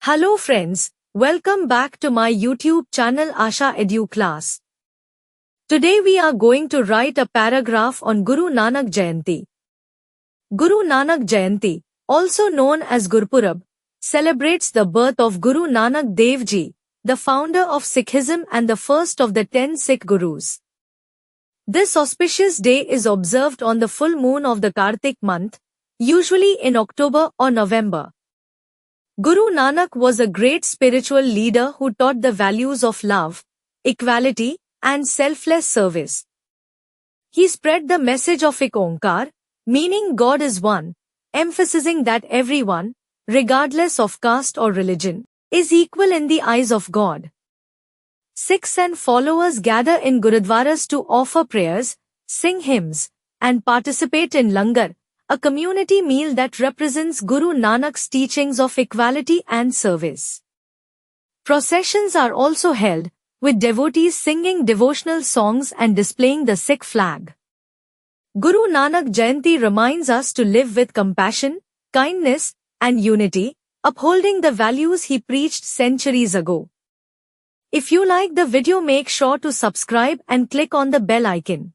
Hello friends, welcome back to my YouTube channel Asha Edu Class. Today we are going to write a paragraph on Guru Nanak Jayanti. Guru Nanak Jayanti, also known as Gurpurab, celebrates the birth of Guru Nanak Dev Ji, the founder of Sikhism and the first of the 10 Sikh Gurus. This auspicious day is observed on the full moon of the Kartik month, usually in October or November. Guru Nanak was a great spiritual leader who taught the values of love, equality, and selfless service. He spread the message of Ek Onkar, meaning God is one, emphasizing that everyone, regardless of caste or religion, is equal in the eyes of God. Sikhs and followers gather in Gurudwaras to offer prayers, sing hymns, and participate in langar, a community meal that represents Guru Nanak's teachings of equality and service. Processions are also held, with devotees singing devotional songs and displaying the Sikh flag. Guru Nanak Jayanti reminds us to live with compassion, kindness, and unity, upholding the values he preached centuries ago. If you like the video, make sure to subscribe and click on the bell icon.